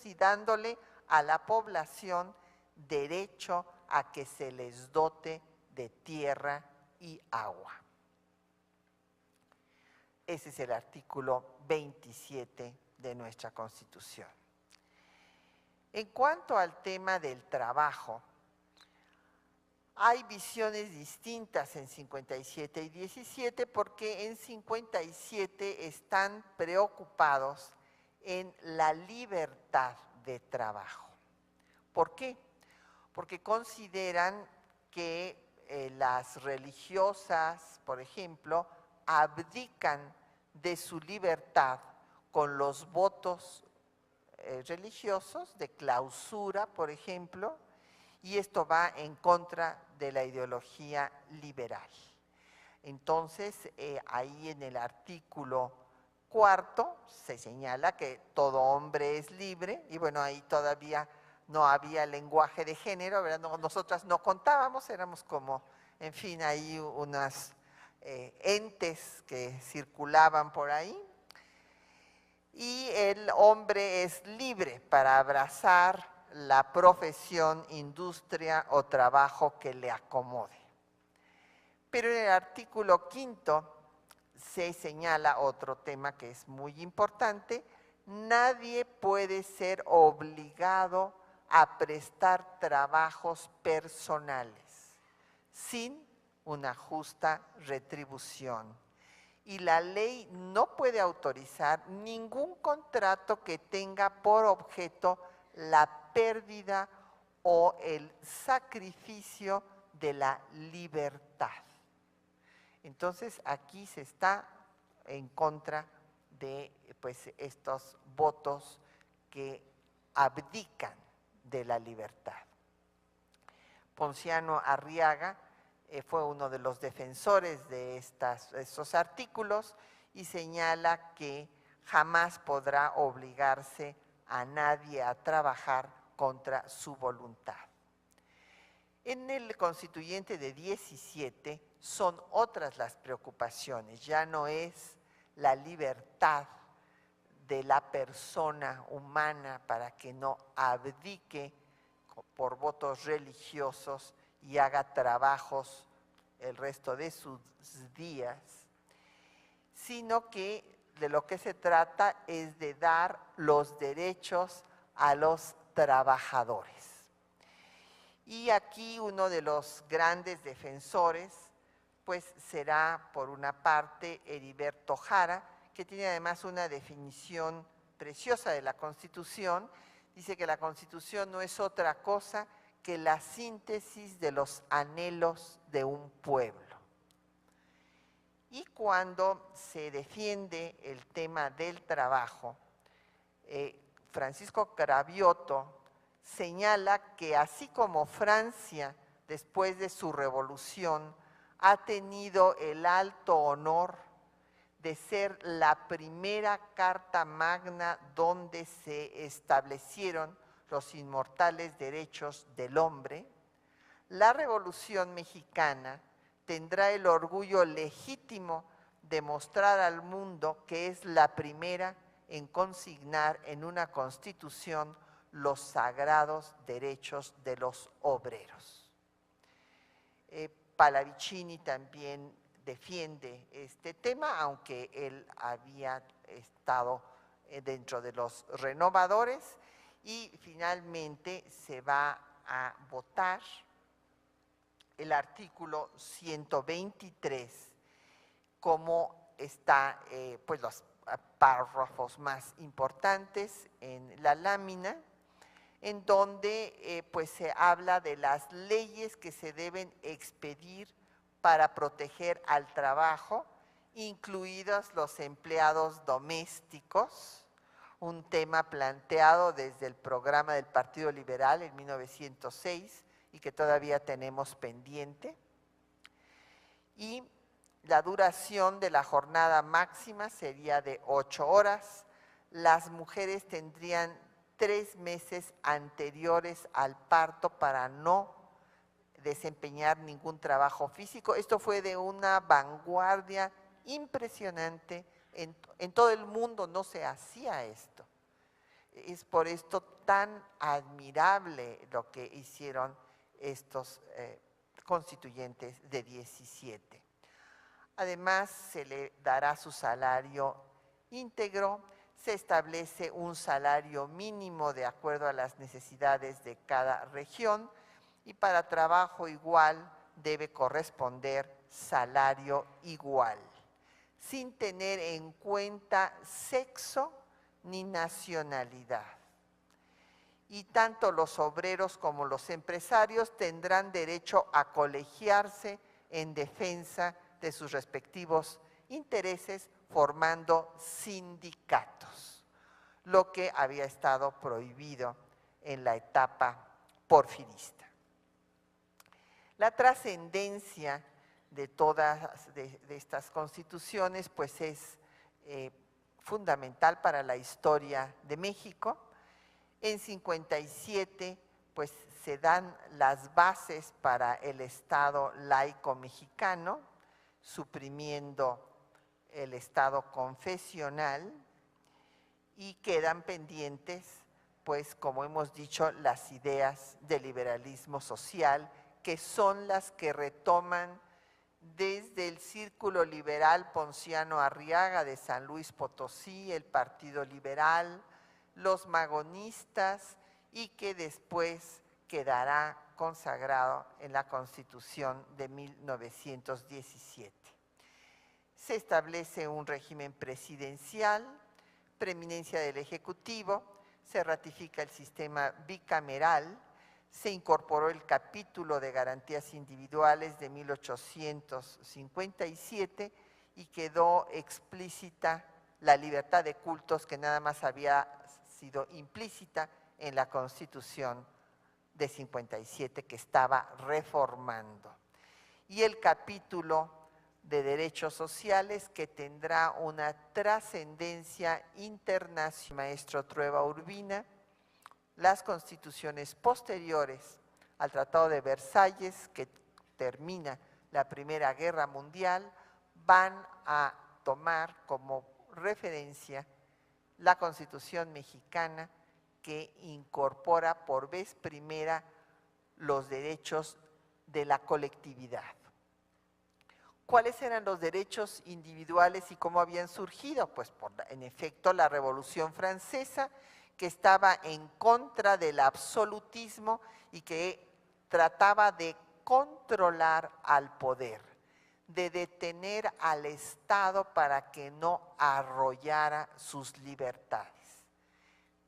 y dándole a la población derecho a que se les dote de tierra y agua. Ese es el artículo 27 de nuestra Constitución. En cuanto al tema del trabajo, hay visiones distintas en 57 y 17 porque en 57 están preocupados en la libertad de trabajo. ¿Por qué? Porque consideran que las religiosas, por ejemplo, abdican de su libertad con los votos religiosos de clausura, por ejemplo, y esto va en contra de la ideología liberal. Entonces, ahí en el artículo 4 se señala que todo hombre es libre, y bueno, ahí todavía no había lenguaje de género, ¿verdad? Nosotras no contábamos, éramos como, en fin, ahí unas entes que circulaban por ahí. Y el hombre es libre para abrazar la profesión, industria o trabajo que le acomode. Pero en el artículo 5 se señala otro tema que es muy importante: nadie puede ser obligado a prestar trabajos personales sin una justa retribución. y la ley no puede autorizar ningún contrato que tenga por objeto la pérdida o el sacrificio de la libertad. Entonces, aquí se está en contra de pues, estos votos que abdican de la libertad. Ponciano Arriaga fue uno de los defensores de estos artículos y señala que jamás podrá obligarse a nadie a trabajar contra su voluntad. En el constituyente de 17 son otras las preocupaciones, ya no es la libertad de la persona humana para que no abdique por votos religiosos y haga trabajos el resto de sus días, sino que de lo que se trata es de dar los derechos a los trabajadores. Y aquí uno de los grandes defensores, pues será por una parte Heriberto Jara, que tiene además una definición preciosa de la Constitución. Dice que la Constitución no es otra cosa que la síntesis de los anhelos de un pueblo. Y cuando se defiende el tema del trabajo, Francisco Cravioto señala que así como Francia, después de su revolución, ha tenido el alto honor de ser la primera carta magna donde se establecieron los inmortales derechos del hombre, la Revolución Mexicana tendrá el orgullo legítimo de mostrar al mundo que es la primera en consignar en una constitución los sagrados derechos de los obreros. Pallavicini también defiende este tema, aunque él había estado dentro de los renovadores, y finalmente se va a votar el artículo 123, como está pues los párrafos más importantes en la lámina, en donde pues se habla de las leyes que se deben expedir para proteger al trabajo, incluidos los empleados domésticos, un tema planteado desde el programa del Partido Liberal en 1906 y que todavía tenemos pendiente. Y la duración de la jornada máxima sería de 8 horas. Las mujeres tendrían 3 meses anteriores al parto para no desempeñar ningún trabajo físico. Esto fue de una vanguardia impresionante. En todo el mundo no se hacía esto. Es por esto tan admirable lo que hicieron estos constituyentes de 17. Además, se le dará su salario íntegro, se establece un salario mínimo de acuerdo a las necesidades de cada región y para trabajo igual debe corresponder salario igual, sin tener en cuenta sexo ni nacionalidad. Y tanto los obreros como los empresarios tendrán derecho a colegiarse en defensa de sus respectivos intereses formando sindicatos, lo que había estado prohibido en la etapa porfirista. La trascendencia de todas de estas constituciones pues es fundamental para la historia de México. En 57 pues se dan las bases para el Estado laico mexicano, suprimiendo el Estado confesional, y quedan pendientes, pues como hemos dicho, las ideas del liberalismo social, que son las que retoman desde el Círculo Liberal Ponciano Arriaga de San Luis Potosí, el Partido Liberal, los magonistas, y que después quedará consagrado en la Constitución de 1917. Se establece un régimen presidencial, preeminencia del Ejecutivo, se ratifica el sistema bicameral, se incorporó el capítulo de garantías individuales de 1857 y quedó explícita la libertad de cultos que nada más había sido implícita en la Constitución de 57 que estaba reformando. Y el capítulo de derechos sociales que tendrá una trascendencia internacional. Maestro Trueba Urbina, las constituciones posteriores al Tratado de Versalles, que termina la Primera Guerra Mundial, van a tomar como referencia la Constitución mexicana, que incorpora por vez primera los derechos de la colectividad. ¿Cuáles eran los derechos individuales y cómo habían surgido? Pues en efecto la Revolución Francesa, que estaba en contra del absolutismo y que trataba de controlar al poder, de detener al Estado para que no arrollara sus libertades.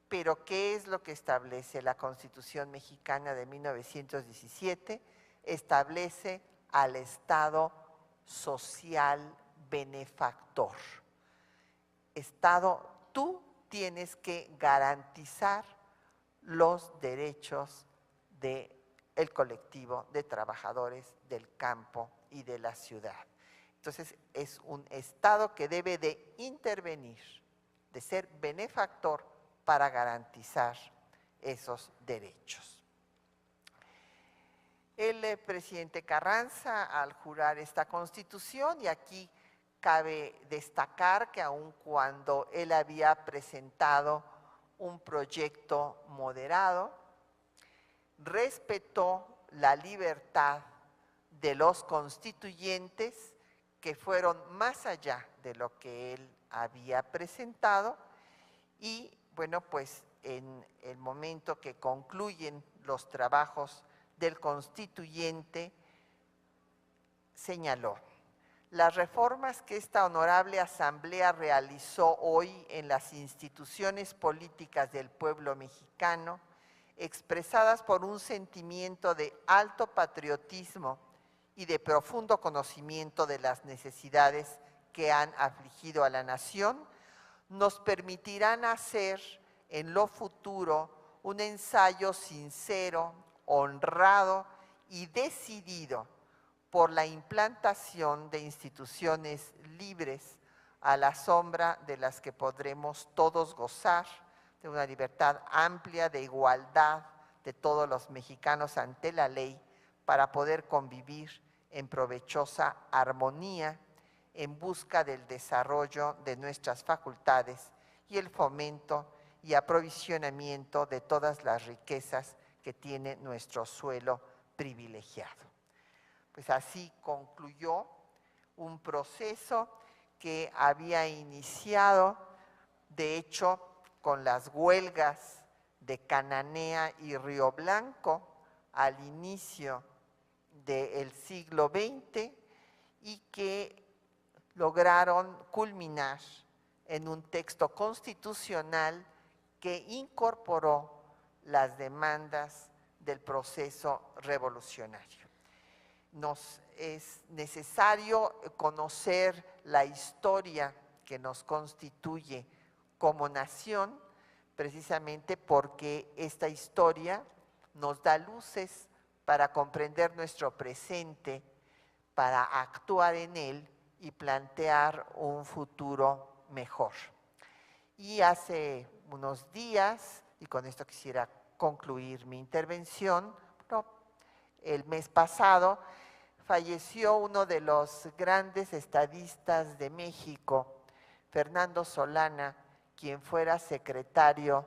Pero ¿qué es lo que establece la Constitución mexicana de 1917? Establece al Estado social benefactor. Estado, tú tienes que garantizar los derechos del colectivo de trabajadores del campo y de la ciudad. Entonces, es un Estado que debe de intervenir, de ser benefactor para garantizar esos derechos. El presidente Carranza, al jurar esta Constitución, y aquí cabe destacar que aun cuando él había presentado un proyecto moderado, respetó la libertad de los constituyentes que fueron más allá de lo que él había presentado y, bueno, pues en el momento que concluyen los trabajos del constituyente, señaló: las reformas que esta honorable asamblea realizó hoy en las instituciones políticas del pueblo mexicano, expresadas por un sentimiento de alto patriotismo y de profundo conocimiento de las necesidades que han afligido a la nación, nos permitirán hacer en lo futuro un ensayo sincero, honrado y decidido por la implantación de instituciones libres a la sombra de las que podremos todos gozar, de una libertad amplia, de igualdad de todos los mexicanos ante la ley, para poder convivir en provechosa armonía en busca del desarrollo de nuestras facultades y el fomento y aprovisionamiento de todas las riquezas que tiene nuestro suelo privilegiado. Pues así concluyó un proceso que había iniciado, de hecho, con las huelgas de Cananea y Río Blanco al inicio del siglo XX y que lograron culminar en un texto constitucional que incorporó las demandas del proceso revolucionario. Nos es necesario conocer la historia que nos constituye como nación, precisamente porque esta historia nos da luces para comprender nuestro presente, para actuar en él y plantear un futuro mejor. Y hace unos días, y con esto quisiera concluir mi intervención, el mes pasado falleció uno de los grandes estadistas de México, Fernando Solana, quien fuera secretario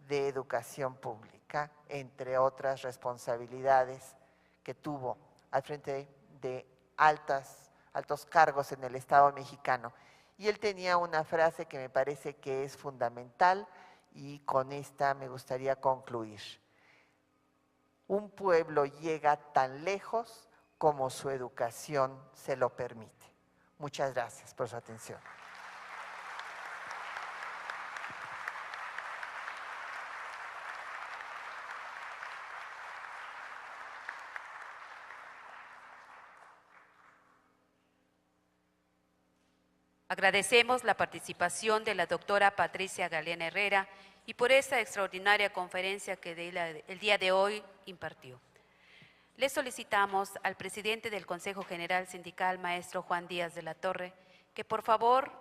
de Educación Pública, entre otras responsabilidades que tuvo al frente de altos cargos en el Estado mexicano. Y él tenía una frase que me parece que es fundamental y con esta me gustaría concluir. Un pueblo llega tan lejos como su educación se lo permite. Muchas gracias por su atención. Agradecemos la participación de la doctora Patricia Galeana Herrera y por esta extraordinaria conferencia que el día de hoy impartió. Le solicitamos al presidente del Consejo General Sindical, maestro Juan Díaz de la Torre, que por favor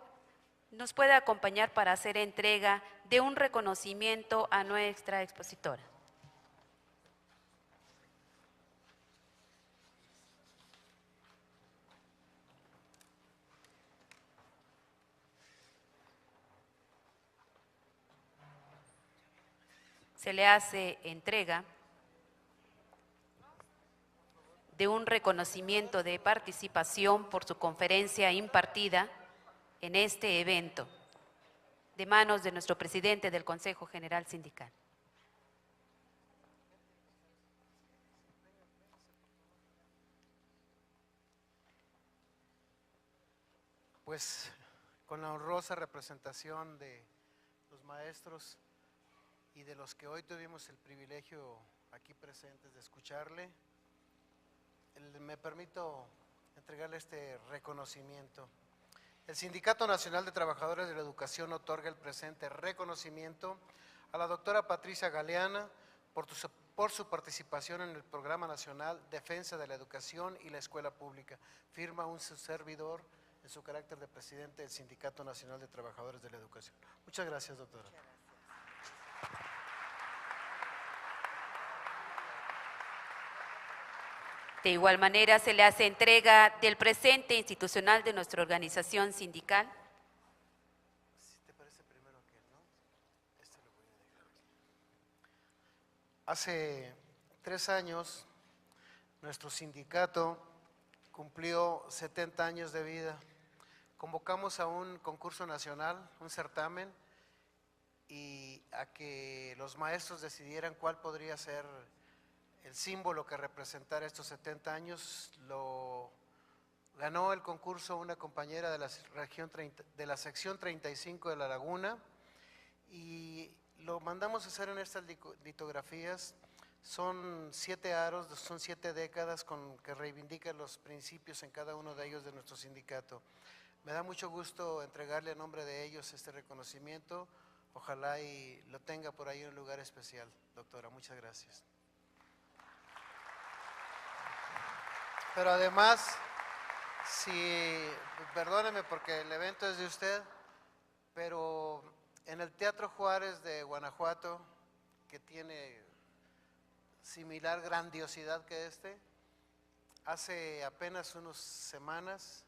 nos pueda acompañar para hacer entrega de un reconocimiento a nuestra expositora. Se le hace entrega de un reconocimiento de participación por su conferencia impartida en este evento, de manos de nuestro presidente del Consejo General Sindical. Pues con la honrosa representación de los maestros y de los que hoy tuvimos el privilegio aquí presentes de escucharle, me permito entregarle este reconocimiento. El Sindicato Nacional de Trabajadores de la Educación otorga el presente reconocimiento a la doctora Patricia Galeana por su participación en el Programa Nacional Defensa de la Educación y la Escuela Pública. Firma un servidor en su carácter de presidente del Sindicato Nacional de Trabajadores de la Educación. Muchas gracias, doctora. De igual manera, se le hace entrega del presente institucional de nuestra organización sindical. Si te parece primero que no, este lo voy a dejar aquí. Hace 3 años, nuestro sindicato cumplió 70 años de vida. Convocamos a un concurso nacional, un certamen, y a que los maestros decidieran cuál podría ser el símbolo que representara estos 70 años. Lo ganó el concurso una compañera de la sección 35 de La Laguna, y lo mandamos a hacer en estas litografías. Son 7 aros, son 7 décadas que reivindican los principios en cada uno de ellos de nuestro sindicato. Me da mucho gusto entregarle a nombre de ellos este reconocimiento. Ojalá y lo tenga por ahí en un lugar especial, doctora. Muchas gracias. Pero además, perdóneme porque el evento es de usted, pero en el Teatro Juárez de Guanajuato, que tiene similar grandiosidad que hace apenas unas semanas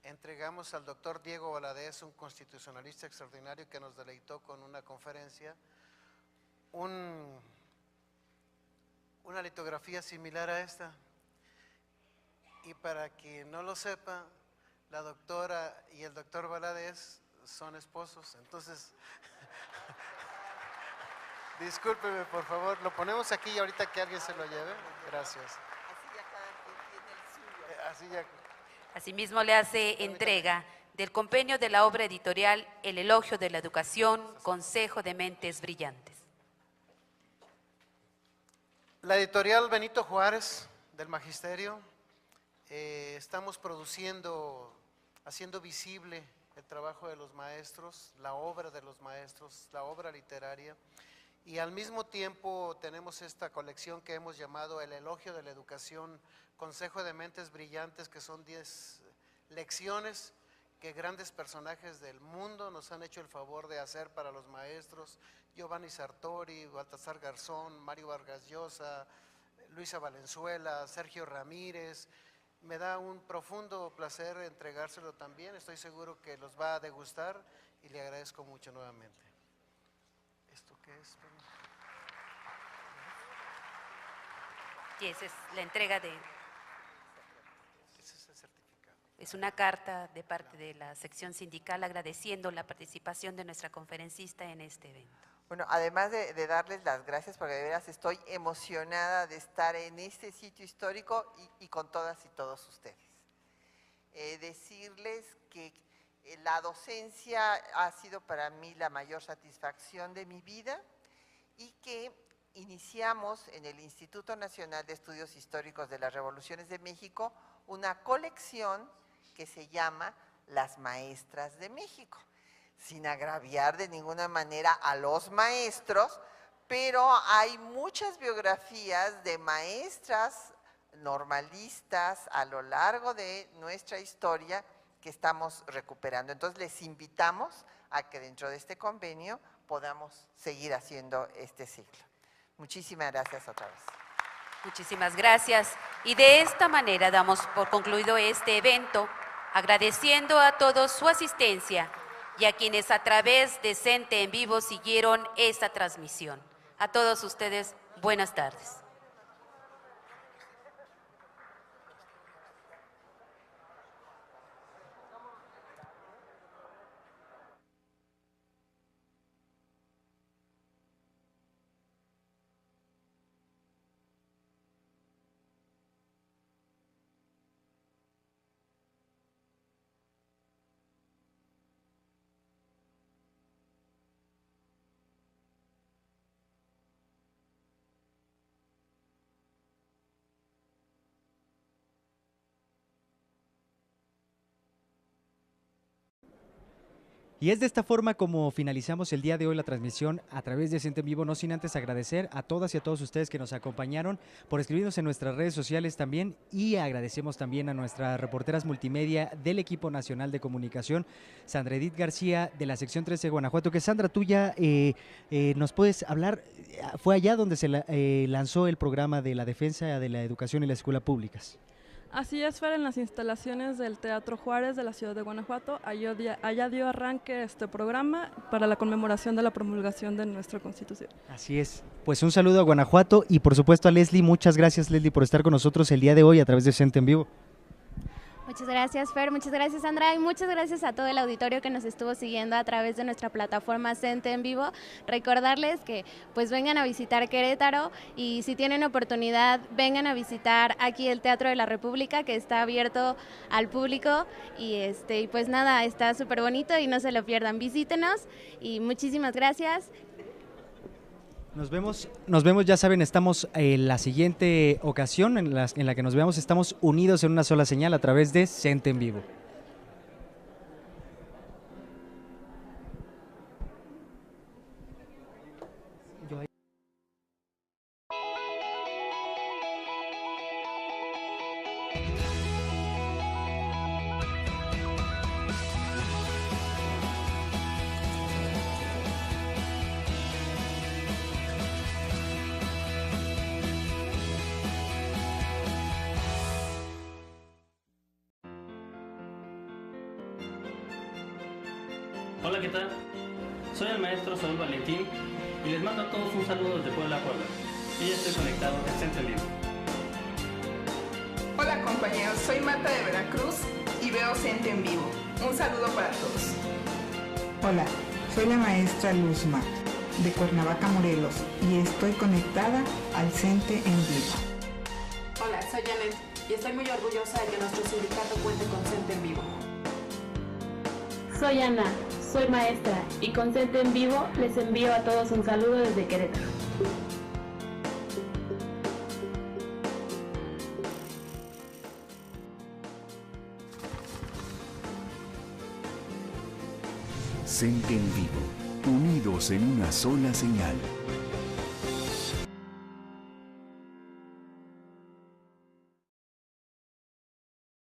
entregamos al doctor Diego Valadez, un constitucionalista extraordinario que nos deleitó con una conferencia, una litografía similar a esta. Y para quien no lo sepa, la doctora y el doctor Valadez son esposos. Entonces, discúlpeme por favor, lo ponemos aquí y ahorita que alguien se lo lleve. Gracias. Así ya cada quien tiene el suyo. Asimismo, le hace entrega del compendio de la obra editorial El Elogio de la Educación, Consejo de Mentes Brillantes. La editorial Benito Juárez del Magisterio, estamos haciendo visible el trabajo de los maestros, la obra de los maestros, la obra literaria, y al mismo tiempo tenemos esta colección que hemos llamado El Elogio de la Educación, Consejo de Mentes Brillantes, que son 10 lecciones que grandes personajes del mundo nos han hecho el favor de hacer para los maestros: Giovanni Sartori, Baltasar Garzón, Mario Vargas Llosa, Luisa Valenzuela, Sergio Ramírez. Me da un profundo placer entregárselo también, estoy seguro que los va a degustar y le agradezco mucho nuevamente. ¿Esto qué es? Y esa es la entrega de… Ese es el certificado. Es una carta de parte de la sección sindical agradeciendo la participación de nuestra conferencista en este evento. Bueno, además de darles las gracias, porque de veras estoy emocionada de estar en este sitio histórico y con todas y todos ustedes. decirles que la docencia ha sido para mí la mayor satisfacción de mi vida y que iniciamos en el Instituto Nacional de Estudios Históricos de las Revoluciones de México una colección que se llama Las Maestras de México, sin agraviar de ninguna manera a los maestros, pero hay muchas biografías de maestras normalistas a lo largo de nuestra historia que estamos recuperando. Entonces les invitamos a que dentro de este convenio podamos seguir haciendo este ciclo. Muchísimas gracias otra vez. Muchísimas gracias. Y de esta manera damos por concluido este evento, agradeciendo a todos su asistencia y a quienes a través de CENTE en Vivo siguieron esta transmisión. A todos ustedes, buenas tardes. Y es de esta forma como finalizamos el día de hoy la transmisión a través de CENTE en Vivo, no sin antes agradecer a todas y a todos ustedes que nos acompañaron por escribirnos en nuestras redes sociales también, y agradecemos también a nuestras reporteras multimedia del equipo nacional de comunicación, Sandra Edith García de la sección 13 de Guanajuato, que Sandra, tú ya nos puedes hablar, fue allá donde se lanzó el programa de la defensa de la educación y las escuelas públicas. Así es, Fer, en las instalaciones del Teatro Juárez de la ciudad de Guanajuato, allá dio arranque este programa para la conmemoración de la promulgación de nuestra Constitución. Así es, pues un saludo a Guanajuato y por supuesto a Leslie. Muchas gracias, Leslie, por estar con nosotros el día de hoy a través de CENTE en Vivo. Muchas gracias, Fer, muchas gracias, Sandra, y muchas gracias a todo el auditorio que nos estuvo siguiendo a través de nuestra plataforma CENTE en Vivo. Recordarles que pues vengan a visitar Querétaro y si tienen oportunidad vengan a visitar aquí el Teatro de la República, que está abierto al público y pues nada, está súper bonito y no se lo pierdan, visítenos y muchísimas gracias. Nos vemos, ya saben, estamos en la siguiente ocasión en la que nos veamos, estamos unidos en una sola señal a través de CENTE en Vivo. Hola, ¿qué tal? Soy el maestro Saúl Valentín y les mando a todos un saludo desde Puebla, Puebla. Y ya estoy conectado en CENTE en Vivo. Hola compañeros, soy Marta de Veracruz y veo CENTE en Vivo. Un saludo para todos. Hola, soy la maestra Luzma de Cuernavaca, Morelos y estoy conectada al CENTE en Vivo. Hola, soy Janet y estoy muy orgullosa de que nuestro sindicato cuente con CENTE en Vivo. Soy Ana, soy maestra y con CENTE en Vivo les envío a todos un saludo desde Querétaro. CENTE en Vivo, unidos en una sola señal.